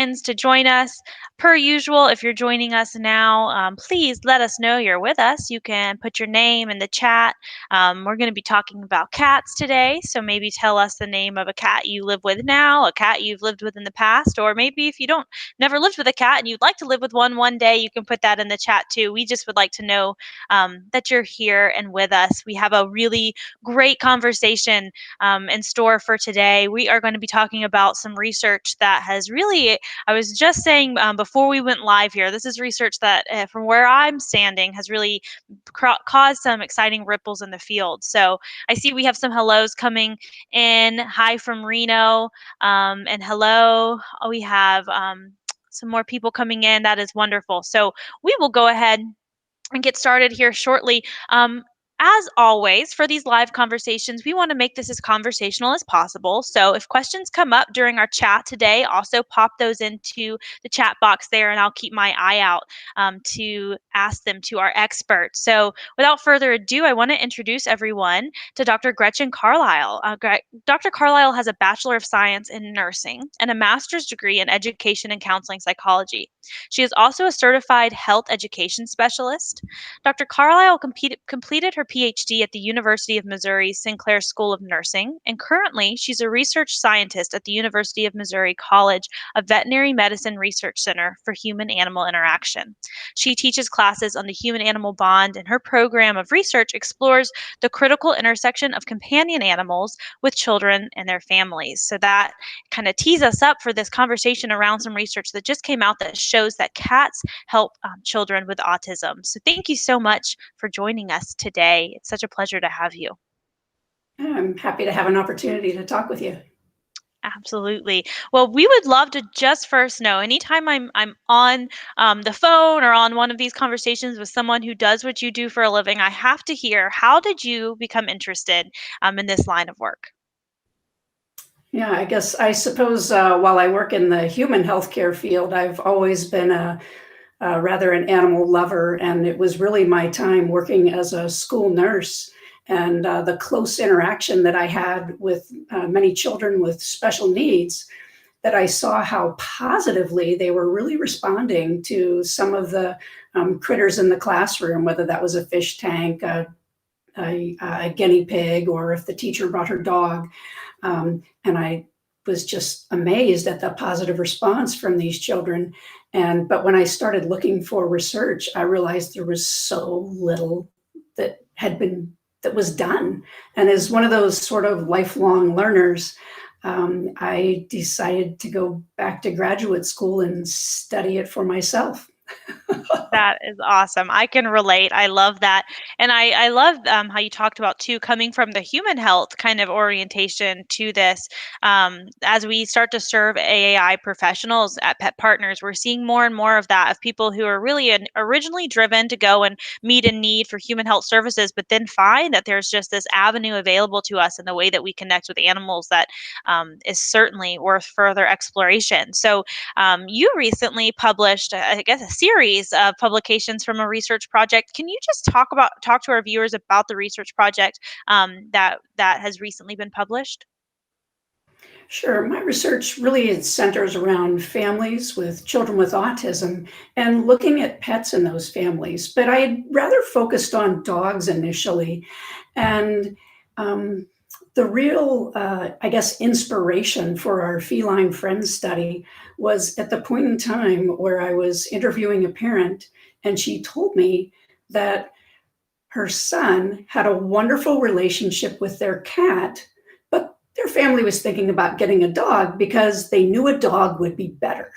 friends to join us. Per usual, if you're joining us now, please let us know you're with us. You can put your name in the chat. We're going to be talking about cats today, so maybe tell us the name of a cat you live with now, a cat you've lived with in the past, or maybe if you don't never lived with a cat and you'd like to live with one day, you can put that in the chat too. We just would like to know that you're here and with us. We have a really great conversation in store for today. We are going to be talking about some research that has really, I was just saying before we went live here, this is research that from where I'm standing has really caused some exciting ripples in the field. So I see we have some hellos coming in. Hi from Reno, and hello. We have some more people coming in. That is wonderful. So we will go ahead and get started here shortly. As always, for these live conversations, we want to make this as conversational as possible. So if questions come up during our chat today, also pop those into the chat box there, and I'll keep my eye out to ask them to our experts. So without further ado, I want to introduce everyone to Dr. Gretchen Carlisle. Dr. Carlisle has a Bachelor of Science in Nursing and a master's degree in Education and Counseling Psychology. She is also a certified health education specialist. Dr. Carlisle completed her PhD at the University of Missouri's Sinclair School of Nursing, and currently she's a research scientist at the University of Missouri College of Veterinary Medicine Research Center for Human-Animal Interaction. She teaches classes on the human-animal bond, and her program of research explores the critical intersection of companion animals with children and their families. So that kind of tees us up for this conversation around some research that just came out that shows that cats help children with autism. So thank you so much for joining us today. It's such a pleasure to have you. I'm happy to have an opportunity to talk with you. Absolutely. Well, we would love to just first know, anytime I'm on the phone or on one of these conversations with someone who does what you do for a living, I have to hear, how did you become interested in this line of work? Yeah, I suppose while I work in the human healthcare field, I've always been rather an animal lover, and it was really my time working as a school nurse and the close interaction that I had with many children with special needs, that I saw how positively they were really responding to some of the critters in the classroom, whether that was a fish tank, a guinea pig, or if the teacher brought her dog. And I was just amazed at the positive response from these children. But when I started looking for research, I realized there was so little that was done. And as one of those sort of lifelong learners, I decided to go back to graduate school and study it for myself. That is awesome. I can relate. I love that. And I love how you talked about too, coming from the human health kind of orientation to this. As we start to serve AAI professionals at Pet Partners, we're seeing more and more of that, of people who are really originally driven to go and meet a need for human health services, but then find that there's just this avenue available to us in the way that we connect with animals that is certainly worth further exploration. So you recently published, I guess, a series of publications from a research project. Can you just talk to our viewers about the research project that has recently been published? Sure. My research really centers around families with children with autism and looking at pets in those families. But I had rather focused on dogs initially. And the real, inspiration for our feline friends study was at the point in time where I was interviewing a parent, and she told me that her son had a wonderful relationship with their cat, but their family was thinking about getting a dog because they knew a dog would be better.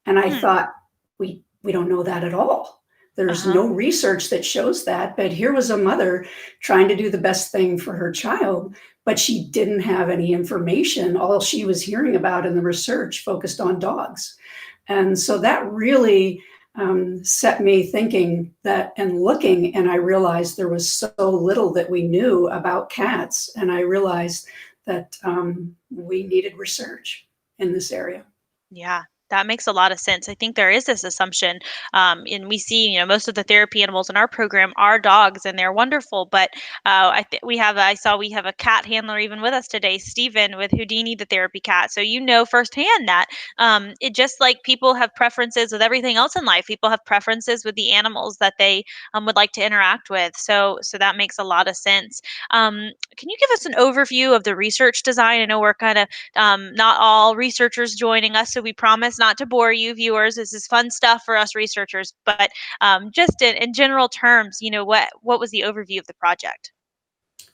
And I thought, we don't know that at all. There's no research that shows that, but here was a mother trying to do the best thing for her child, but she didn't have any information. All she was hearing about in the research focused on dogs. And so that really set me thinking that and looking, and I realized there was so little that we knew about cats. And I realized that we needed research in this area. Yeah. That makes a lot of sense. I think there is this assumption, and we see, most of the therapy animals in our program are dogs, and they're wonderful. But I saw we have a cat handler even with us today, Stephen, with Houdini, the therapy cat. So firsthand that it just like people have preferences with everything else in life. People have preferences with the animals that they would like to interact with. So that makes a lot of sense. Can you give us an overview of the research design? I know we're kind of not all researchers joining us, so we promise not to bore you, viewers. This is fun stuff for us researchers, but just in general terms, what was the overview of the project?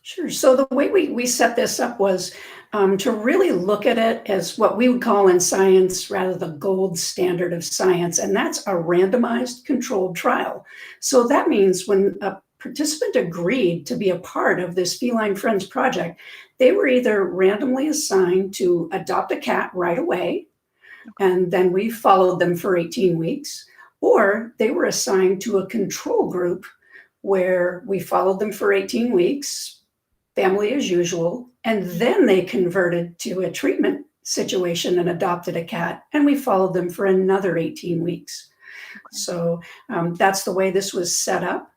Sure. So the way we set this up was to really look at it as what we would call in science rather the gold standard of science, and that's a randomized controlled trial. So that means when a participant agreed to be a part of this Feline Friends project, they were either randomly assigned to adopt a cat right away, and then we followed them for 18 weeks, or they were assigned to a control group where we followed them for 18 weeks, family as usual, and then they converted to a treatment situation and adopted a cat, and we followed them for another 18 weeks. So that's the way this was set up.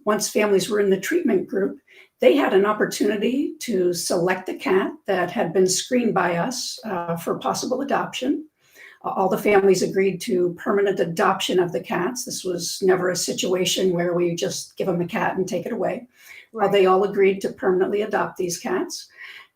Once families were in the treatment group, they had an opportunity to select a cat that had been screened by us for possible adoption. All the families agreed to permanent adoption of the cats. This was never a situation where we just give them a cat and take it away. Right. They all agreed to permanently adopt these cats.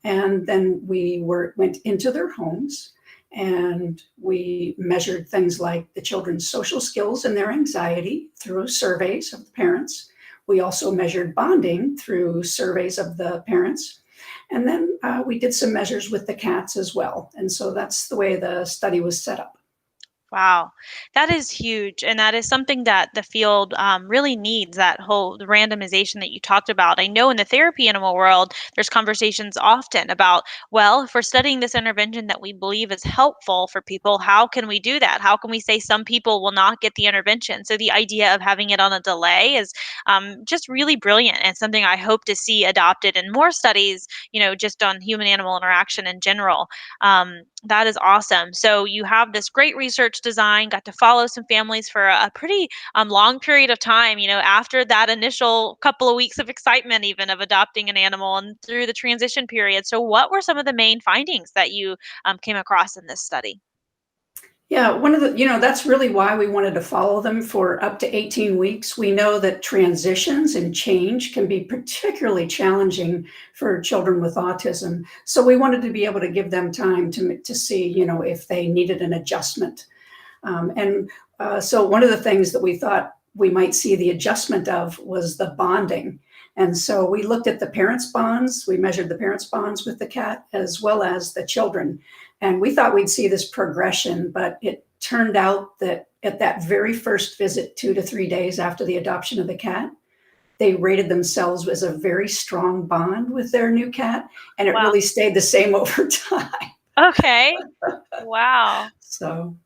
And then we went into their homes and we measured things like the children's social skills and their anxiety through surveys of the parents. We also measured bonding through surveys of the parents. And then we did some measures with the cats as well. And so that's the way the study was set up. Wow, that is huge, and that is something that the field really needs. That whole the randomization that you talked about. I know in the therapy animal world, there's conversations often about, well, if we're studying this intervention that we believe is helpful for people, how can we do that? How can we say some people will not get the intervention? So the idea of having it on a delay is just really brilliant, and something I hope to see adopted in more studies. Just on human-animal interaction in general. That is awesome. So you have this great research design, got to follow some families for a pretty long period of time, after that initial couple of weeks of excitement, even of adopting an animal and through the transition period. So, what were some of the main findings that you came across in this study? Yeah, that's really why we wanted to follow them for up to 18 weeks. We know that transitions and change can be particularly challenging for children with autism. So we wanted to be able to give them time to see, if they needed an adjustment. So one of the things that we thought we might see the adjustment of was the bonding. And so we looked at the parents' bonds, we measured the parents' bonds with the cat as well as the children. And we thought we'd see this progression, but it turned out that at that very first visit, 2 to 3 days after the adoption of the cat, they rated themselves as a very strong bond with their new cat. And it Wow. really stayed the same over time. Okay. Wow. So,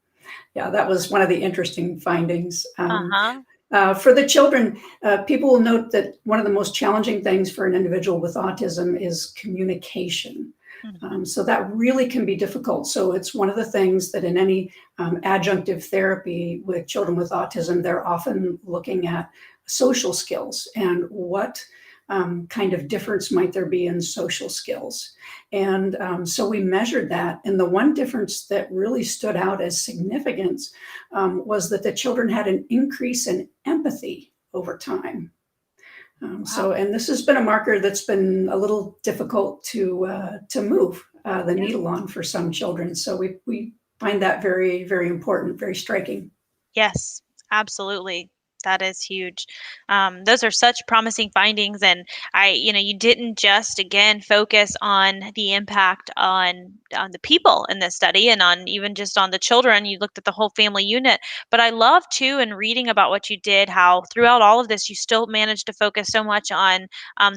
yeah, that was one of the interesting findings. Uh-huh. For the children, people will note that one of the most challenging things for an individual with autism is communication. Mhm. So that really can be difficult. So it's one of the things that in any adjunctive therapy with children with autism, they're often looking at social skills and what kind of difference might there be in social skills. And so we measured that. And the one difference that really stood out as significant was that the children had an increase in empathy over time. Wow. And this has been a marker that's been a little difficult to move the Yeah. needle on for some children. So we find that very, very important, very striking. Yes, absolutely. That is huge. Those are such promising findings, and you didn't just again focus on the impact on the people in this study, and on even just on the children. You looked at the whole family unit, but I love too in reading about what you did, how throughout all of this you still managed to focus so much on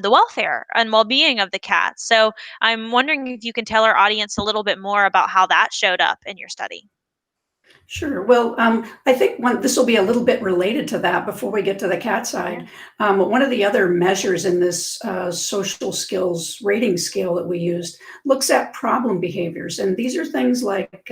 the welfare and well-being of the cats. So I'm wondering if you can tell our audience a little bit more about how that showed up in your study. Sure. Well, I think this will be a little bit related to that before we get to the cat Yeah. side. One of the other measures in this social skills rating scale that we used looks at problem behaviors. And these are things like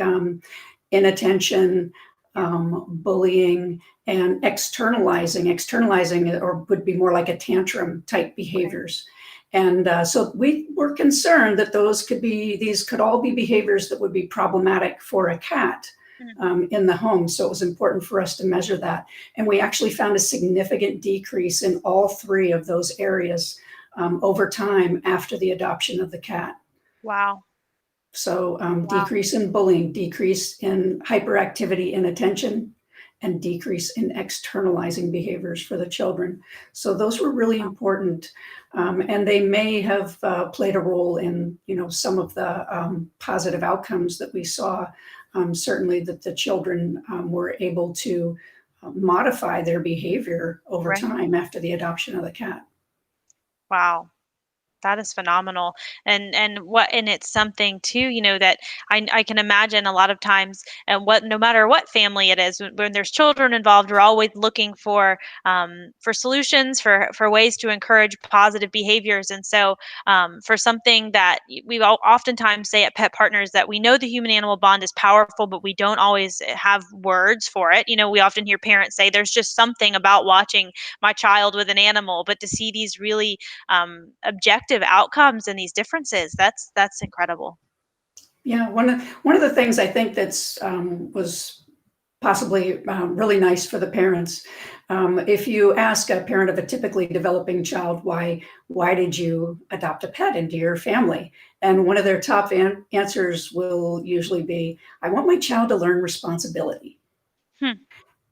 inattention, Yeah. bullying, and externalizing. Externalizing or would be more like a tantrum type Okay. behaviors. And so we were concerned that these could all be behaviors that would be problematic for a cat Mm. in the home. So it was important for us to measure that. And we actually found a significant decrease in all three of those areas over time after the adoption of the cat. Wow. So, Wow. decrease in bullying, decrease in hyperactivity and attention, and decrease in externalizing behaviors for the children. So those were really Wow. important, and they may have played a role in, some of the positive outcomes that we saw. Certainly, that the children were able to modify their behavior over Right. time after the adoption of the cat. Wow. That is phenomenal. And it's something too, that I can imagine a lot of times, and what no matter what family it is, when there's children involved, we're always looking for solutions, for ways to encourage positive behaviors. And so for something that we oftentimes say at Pet Partners, that we know the human animal bond is powerful, but we don't always have words for it. We often hear parents say there's just something about watching my child with an animal, but to see these really objective outcomes and these differences. That's incredible. Yeah, one of the things I think that's was possibly really nice for the parents. If you ask a parent of a typically developing child, why did you adopt a pet into your family? And one of their top answers will usually be, I want my child to learn responsibility. Hmm.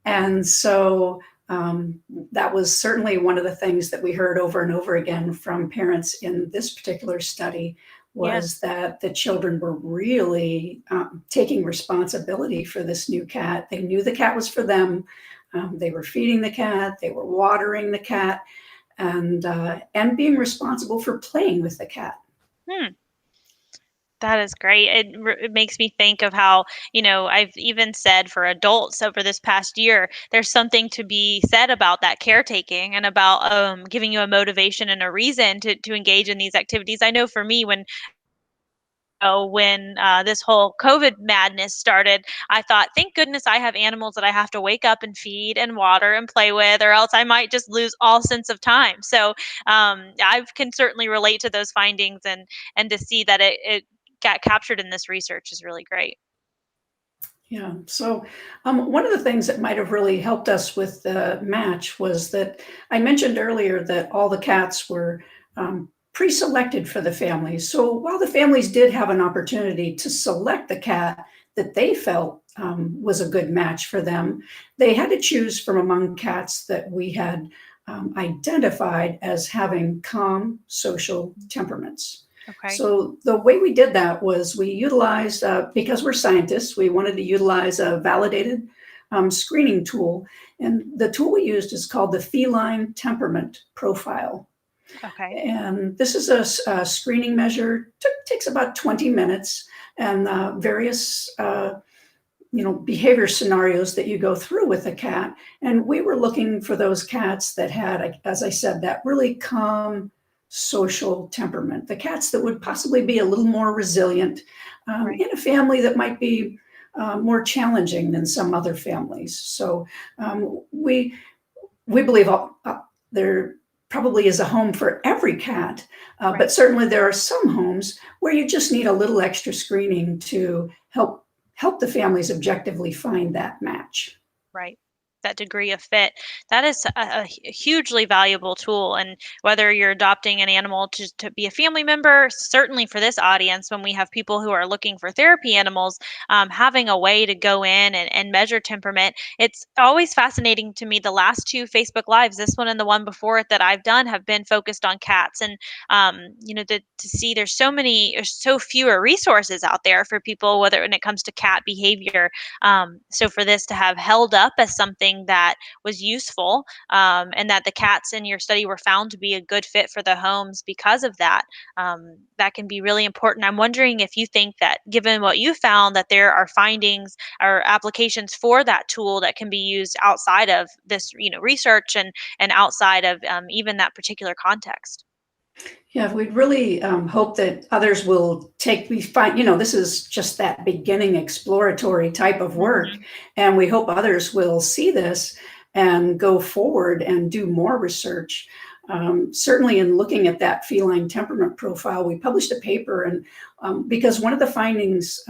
And so that was certainly one of the things that we heard over and over again from parents in this particular study, Yeah. was that the children were really taking responsibility for this new cat. They knew the cat was for them. They were feeding the cat, they were watering the cat, and being responsible for playing with the cat. Hmm. That is great. It makes me think of how, I've even said for adults over this past year, there's something to be said about that caretaking and about giving you a motivation and a reason to engage in these activities. I know for me, when this whole COVID madness started, I thought, thank goodness I have animals that I have to wake up and feed and water and play with, or else I might just lose all sense of time. So I can certainly relate to those findings, and to see that it got captured in this research is really great. Yeah. So, one of the things that might have really helped us with the match was that I mentioned earlier that all the cats were pre-selected for the families. So while the families did have an opportunity to select the cat that they felt was a good match for them, they had to choose from among cats that we had identified as having calm social temperaments. Okay. So the way we did that was we utilized, because we're scientists, we wanted to utilize a validated screening tool. And the tool we used is called the feline temperament profile. Okay. And this is a screening measure. Takes about 20 minutes, and various behavior scenarios that you go through with a cat. And we were looking for those cats that had, as I said, that really calm social temperament. The cats that would possibly be a little more resilient Right. in a family that might be more challenging than some other families. So we believe there probably is a home for every cat, but Right. certainly there are some homes where you just need a little extra screening to help the families objectively find that match. Right. That degree of fit. That is a hugely valuable tool. And whether you're adopting an animal to be a family member, certainly for this audience, when we have people who are looking for therapy animals, having a way to go in and measure temperament. It's always fascinating to me. The last two Facebook Lives, this one and the one before it that I've done, have been focused on cats. And, to see there's so fewer resources out there for people, whether when it comes to cat behavior. So for this to have held up as something that was useful, and that the cats in your study were found to be a good fit for the homes because of that, that can be really important. I'm wondering if you think that, given what you found, that there are findings or applications for that tool that can be used outside of this, research, and outside of even that particular context. Yeah, we'd really hope that others will take, we find, this is just that beginning exploratory type of work. Mhm. And we hope others will see this and go forward and do more research. Certainly, in looking at that feline temperament profile, we published a paper, and because one of the findings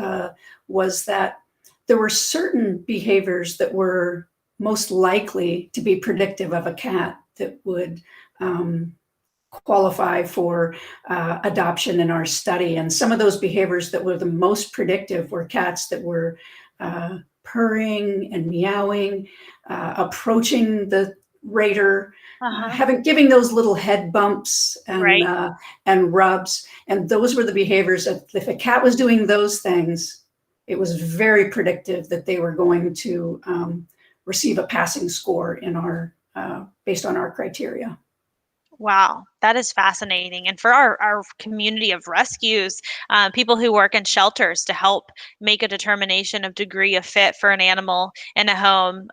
was that there were certain behaviors that were most likely to be predictive of a cat that would qualify for adoption in our study. And some of those behaviors that were the most predictive were cats that were purring and meowing, approaching the raider, Uh-huh. giving those little head bumps Right. and rubs. And those were the behaviors that if a cat was doing those things, it was very predictive that they were going to receive a passing score in our based on our criteria. Wow, that is fascinating. And for our community of rescues, people who work in shelters to help make a determination of degree of fit for an animal in a home,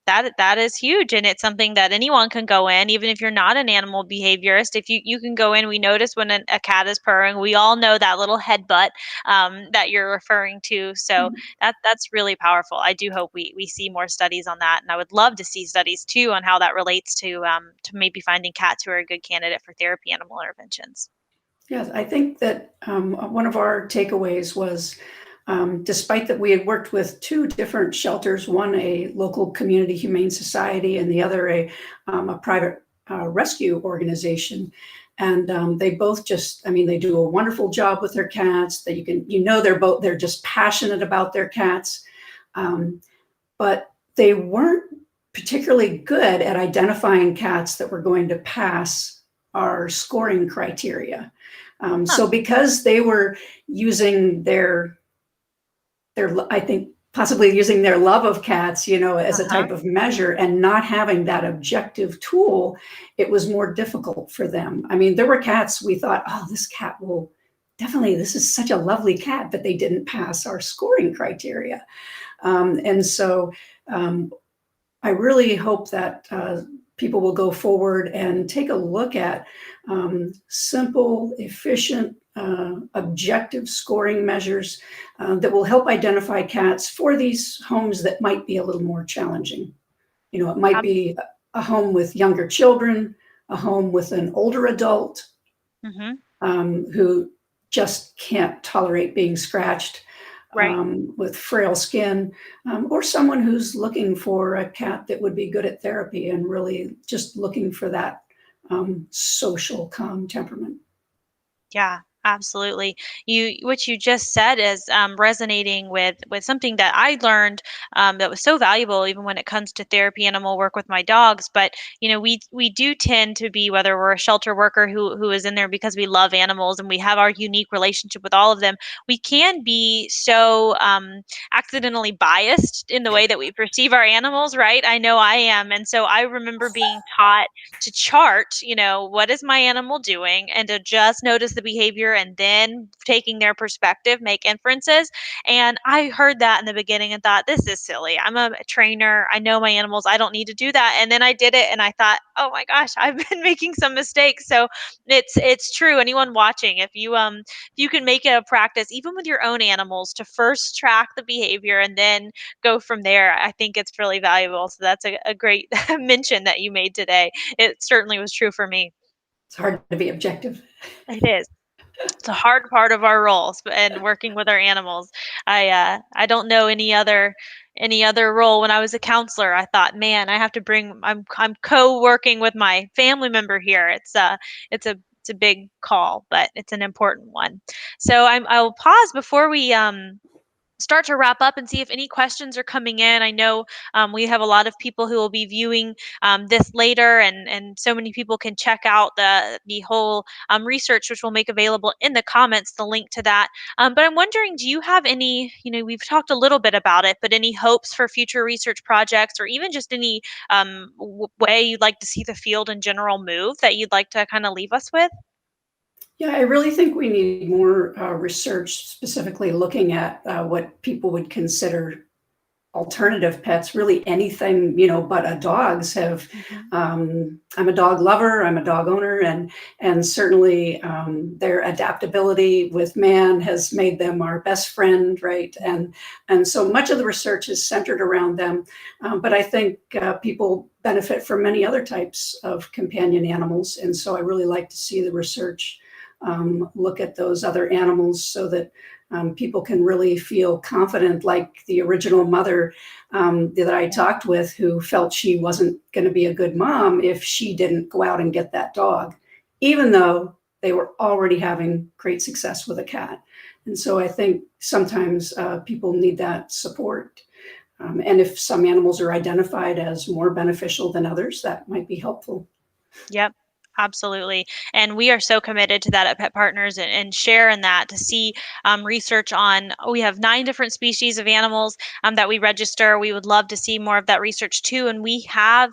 that is huge. And it's something that anyone can go in, even if you're not an animal behaviorist. If you can go in, we notice when a cat is purring. We all know that little headbutt that you're referring to. So that's really powerful. I do hope we see more studies on that, and I would love to see studies too on how that relates to maybe finding cats who are a good candidate for therapy animal interventions. Yes, I think that one of our takeaways was, despite that we had worked with two different shelters, one a local community humane society and the other a private rescue organization, and they both just, I mean, they do a wonderful job with their cats. That they're just passionate about their cats, um, but they weren't particularly good at identifying cats that were going to pass our scoring criteria. Huh. So because they were using I think possibly using their love of cats, as a Uh-huh. type of measure and not having that objective tool, it was more difficult for them. I mean, there were cats we thought, oh, this cat will definitely, this is such a lovely cat, but they didn't pass our scoring criteria. And so um, I really hope that people will go forward and take a look at simple, efficient, objective scoring measures that will help identify cats for these homes that might be a little more challenging. It might be a home with younger children, a home with an older adult Mm-hmm. who just can't tolerate being scratched, Right. with frail skin, or someone who's looking for a cat that would be good at therapy and really just looking for that social, calm temperament. Yeah, absolutely. What you just said is resonating with something that I learned that was so valuable, even when it comes to therapy animal work with my dogs. But we do tend to be, whether we're a shelter worker who is in there because we love animals and we have our unique relationship with all of them, we can be so accidentally biased in the way that we perceive our animals. Right? I know I am, and so I remember being taught to chart, what is my animal doing, and to just notice the behavior and then taking their perspective, make inferences. And I heard that in the beginning and thought, this is silly. I'm a trainer. I know my animals. I don't need to do that. And then I did it and I thought, oh my gosh, I've been making some mistakes. So it's true. Anyone watching, if you can make it a practice, even with your own animals, to first track the behavior and then go from there, I think it's really valuable. So that's a great mention that you made today. It certainly was true for me. It's hard to be objective. It is. It's a hard part of our roles and working with our animals. I don't know any other role. When I was a counselor, I thought, man, I have to bring I'm co-working with my family member here. It's a big call, but it's an important one. So I will pause before we start to wrap up and see if any questions are coming in. I know we have a lot of people who will be viewing this later, and so many people can check out the whole research, which we'll make available in the comments, the link to that. But I'm wondering, do you have any? We've talked a little bit about it, but any hopes for future research projects, or even just any way you'd like to see the field in general move that you'd like to kind of leave us with? Yeah, I really think we need more research specifically looking at what people would consider alternative pets, really anything, but a dogs have. Mhm. I'm a dog lover. I'm a dog owner, and certainly their adaptability with man has made them our best friend, right? And so much of the research is centered around them, but I think people benefit from many other types of companion animals, and so I really like to see the research look at those other animals so that people can really feel confident, like the original mother that I Yeah. talked with, who felt she wasn't going to be a good mom if she didn't go out and get that dog, even though they were already having great success with a cat. And so I think sometimes people need that support. And if some animals are identified as more beneficial than others, that might be helpful. Yep, absolutely. And we are so committed to that at Pet Partners and share in that to see research on. We have 9 different species of animals that we register. We would love to see more of that research too. And we have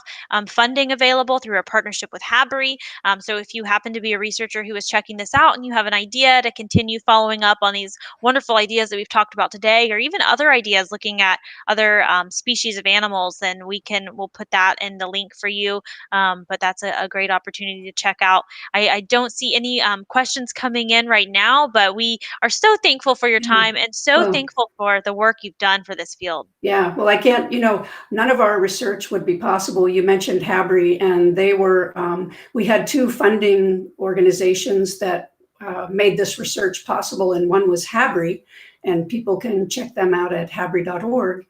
funding available through our partnership with Habry. So if you happen to be a researcher who is checking this out and you have an idea to continue following up on these wonderful ideas that we've talked about today, or even other ideas looking at other species of animals, then we'll put that in the link for you, but that's a great opportunity to check out. I don't see any questions coming in right now, but we are so thankful for your Yeah. time and so Well, thankful for the work you've done for this field. yeah, well, I can't, none of our research would be possible. You mentioned Habry, and we had two funding organizations that made this research possible, and one was Habry, and people can check them out at habry.org.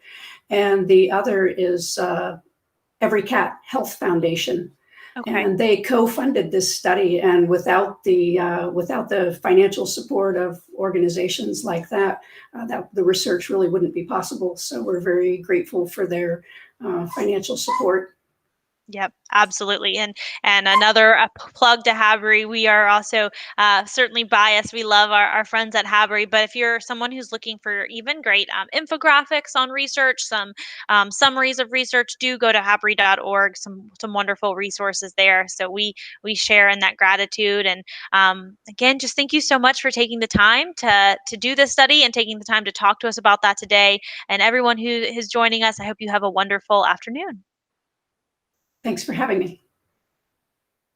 And the other is Every Cat Health Foundation, Okay. and they co-funded this study. And without the financial support of organizations like that, that the research really wouldn't be possible. So we're very grateful for their financial support. Yep, absolutely. And another plug to Habry. We are also certainly biased. We love our friends at Habry. But if you're someone who's looking for even great infographics on research, some summaries of research, do go to Habry.org. Some wonderful resources there. So we share in that gratitude. And again, just thank you so much for taking the time to do this study and taking the time to talk to us about that today. And everyone who is joining us, I hope you have a wonderful afternoon. Thanks for having me.